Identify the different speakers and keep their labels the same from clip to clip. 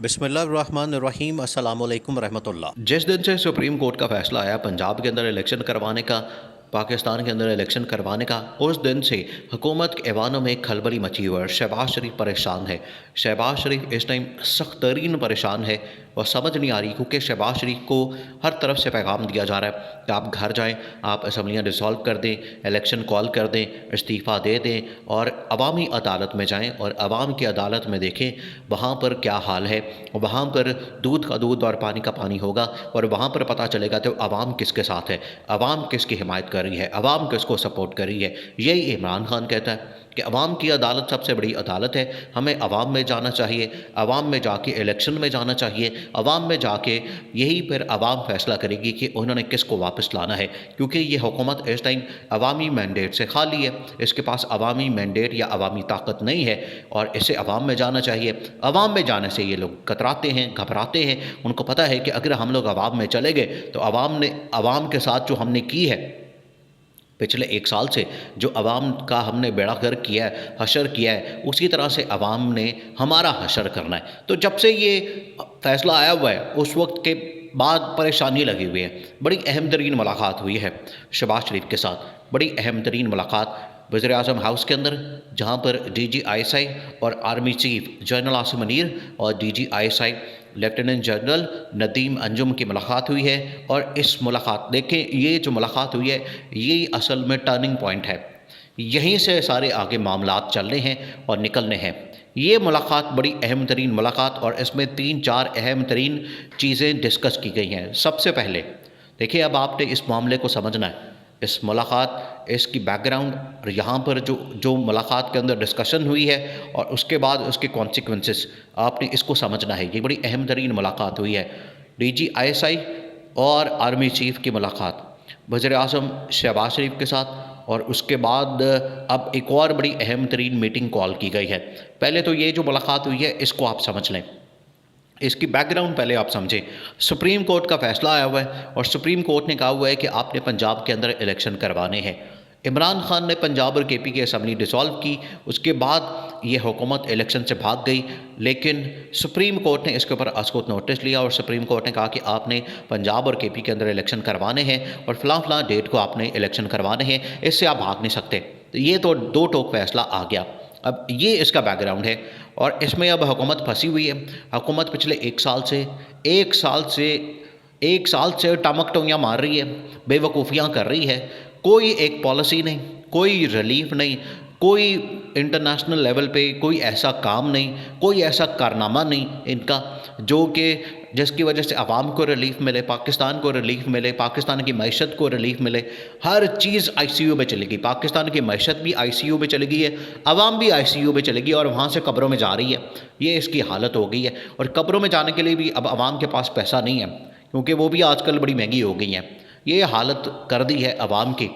Speaker 1: بسم اللہ الرحمن الرحیم، السلام علیکم ورحمۃ اللہ۔
Speaker 2: جس دن سے سپریم کورٹ کا فیصلہ آیا پنجاب کے اندر الیکشن کروانے کا، پاکستان کے اندر الیکشن کروانے کا، اس دن سے حکومت کے ایوانوں میں کھلبلی مچی ہوئی ہے اور شہباز شریف پریشان ہے۔ شہباز شریف اس ٹائم سخت ترین پریشان ہے اور سمجھ نہیں آ رہی، کیونکہ شہباز شریف کو ہر طرف سے پیغام دیا جا رہا ہے کہ آپ گھر جائیں، آپ اسمبلیاں ڈسالو کر دیں، الیکشن کال کر دیں، استعفیٰ دے دیں اور عوامی عدالت میں جائیں اور عوام کی عدالت میں دیکھیں وہاں پر کیا حال ہے۔ وہاں پر دودھ کا دودھ اور پانی کا پانی ہوگا اور وہاں پر پتہ چلے گا تو عوام کس کے ساتھ ہے، عوام کس کی حمایت کر رہی ہے، عوام کس کو سپورٹ کر رہی ہے۔ یہی عمران خان کہتا ہے کہ عوام کی عدالت سب سے بڑی عدالت ہے، ہمیں عوام میں جانا چاہیے، عوام میں جا کے الیکشن میں جانا چاہیے، عوام میں جا کے یہی پھر عوام فیصلہ کرے گی کہ انہوں نے کس کو واپس لانا ہے، کیونکہ یہ حکومت اس ٹائم عوامی مینڈیٹ سے خالی ہے، اس کے پاس عوامی مینڈیٹ یا عوامی طاقت نہیں ہے اور اسے عوام میں جانا چاہیے۔ عوام میں جانے سے یہ لوگ کتراتے ہیں، گھبراتے ہیں، ان کو پتہ ہے کہ اگر ہم لوگ عوام میں چلے گئے تو عوام کے ساتھ جو ہم نے کی ہے پچھلے ایک سال سے، جو عوام کا ہم نے بیڑا گرک کیا ہے، حشر کیا ہے، اسی طرح سے عوام نے ہمارا حشر کرنا ہے۔ تو جب سے یہ فیصلہ آیا ہوا ہے اس وقت کے بعد پریشانی لگی ہوئی ہے۔ بڑی اہم ترین ملاقات ہوئی ہے شہباز شریف کے ساتھ، بڑی اہم ترین ملاقات وزیر اعظم ہاؤس کے اندر، جہاں پر D G I S I اور army chief general Asim Munir اور D G I S I lieutenant general Nadeem Anjum کی ملاقات ہوئی ہے۔ اور اس ملاقات دیکھیں، یہ جو ملاقات ہوئی ہے یہی اصل میں ٹرننگ پوائنٹ ہے، یہیں سے سارے آگے معاملات چلنے ہیں اور نکلنے ہیں۔ یہ ملاقات بڑی اہم ترین ملاقات اور اس میں 3-4 اہم ترین چیزیں ڈسکس کی گئی ہیں۔ سب سے پہلے دیکھیں، اب آپ نے اس معاملے کو سمجھنا ہے، اس ملاقات، اس کی بیک گراؤنڈ اور یہاں پر جو ملاقات کے اندر ڈسکشن ہوئی ہے اور اس کے بعد اس کے کانسیکوینسز، آپ نے اس کو سمجھنا ہے۔ یہ بڑی اہم ترین ملاقات ہوئی ہے، D G I S I اور آرمی چیف کی ملاقات وزیر اعظم شہباز شریف کے ساتھ، اور اس کے بعد اب ایک اور بڑی اہم ترین میٹنگ کال کی گئی ہے۔ پہلے تو یہ جو ملاقات ہوئی ہے اس کو آپ سمجھ لیں، اس کی بیک گراؤنڈ پہلے آپ سمجھیں۔ سپریم کورٹ کا فیصلہ آیا ہوا ہے اور سپریم کورٹ نے کہا ہوا ہے کہ آپ نے پنجاب کے اندر الیکشن کروانے ہیں۔ عمران خان نے پنجاب اور کے پی کی اسمبلی ڈسالو کی، اس کے بعد یہ حکومت الیکشن سے بھاگ گئی، لیکن سپریم کورٹ نے اس کے اوپر اسکوت نوٹس لیا اور سپریم کورٹ نے کہا کہ آپ نے پنجاب اور کے پی کے اندر الیکشن کروانے ہیں اور فلاں فلاں ڈیٹ کو آپ نے الیکشن کروانے ہیں، اس سے آپ بھاگ نہیں سکتے۔ یہ تو دو ٹوک فیصلہ آ گیا۔ اب یہ اس کا بیک گراؤنڈ ہے اور اس میں اب حکومت پھنسی ہوئی ہے۔ حکومت پچھلے ایک سال سے ٹمک ٹوئیاں مار رہی ہے، بے وقوفیاں کر رہی ہے، کوئی ایک پالیسی نہیں، کوئی ریلیف نہیں، کوئی انٹرنیشنل لیول پہ کوئی ایسا کام نہیں، کوئی ایسا کارنامہ نہیں ان کا جو کہ جس کی وجہ سے عوام کو ریلیف ملے، پاکستان کو ریلیف ملے، پاکستان کی معیشت کو ریلیف ملے۔ ہر چیز آئی سی یو میں چلے گی، پاکستان کی معیشت بھی آئی سی یو میں چلے گئی ہے، عوام بھی آئی سی یو میں چلے گی اور وہاں سے قبروں میں جا رہی ہے۔ یہ اس کی حالت ہو گئی ہے اور قبروں میں جانے کے لیے بھی اب عوام کے پاس پیسہ نہیں ہے، کیونکہ وہ بھی آج کل بڑی مہنگی ہو گئی ہیں۔ یہ حالت کر دی ہے عوام کی۔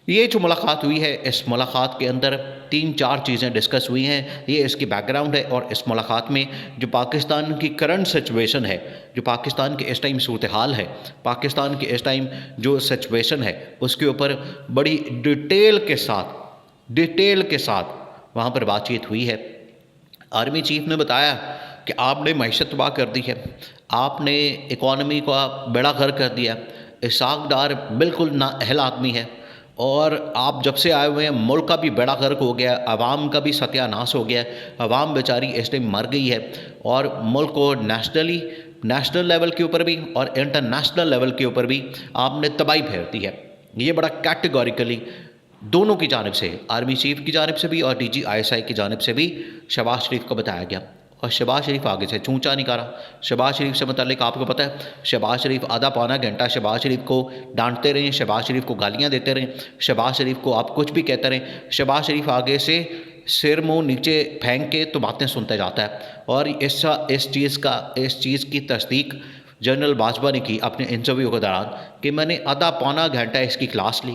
Speaker 2: یہ جو ملاقات ہوئی ہے، اس ملاقات کے اندر 3-4 چیزیں ڈسکس ہوئی ہیں، یہ اس کی بیک گراؤنڈ ہے۔ اور اس ملاقات میں جو پاکستان کی کرنٹ سچویشن ہے، جو پاکستان کے اس ٹائم صورتحال ہے، پاکستان کے اس ٹائم جو سچویشن ہے، اس کے اوپر بڑی ڈیٹیل کے ساتھ وہاں پر بات چیت ہوئی ہے۔ آرمی چیف نے بتایا کہ آپ نے معیشت تباہ کر دی ہے، آپ نے اکانومی کا بیڑا غرق کر دیا، اسحاق ڈار بالکل نااہل آدمی ہے، اور آپ جب سے آئے ہوئے ہیں ملک کا بھی بیڑا غرق ہو گیا، عوام کا بھی ستیہ ناش ہو گیا، عوام بیچاری اس ٹائم مر گئی ہے، اور ملک کو نیشنل لیول کے اوپر بھی اور انٹرنیشنل لیول کے اوپر بھی آپ نے تباہی پھیر دی ہے۔ یہ بڑا کیٹیگوریکلی دونوں کی جانب سے، آرمی چیف کی جانب سے بھی اور ڈی جی آئی ایس آئی کی جانب سے بھی شہباز شریف کو بتایا گیا، اور شہباز شریف آگے سے چونچا نہیں کرا۔ شہباز شریف سے متعلق آپ کو پتہ ہے، شہباز شریف آدھا پونا گھنٹہ شہباز شریف کو ڈانٹتے رہیں، شہباز شریف کو گالیاں دیتے رہیں، شہباز شریف کو آپ کچھ بھی کہتے رہیں، شہباز شریف آگے سے سر منہ نیچے پھینک کے تو باتیں سنتے جاتا ہے۔ اور اس چیز کی تصدیق جنرل باجوہ نے کی اپنے انٹرویو کے دوران کہ میں نے آدھا پونا گھنٹہ اس کی کلاس لی۔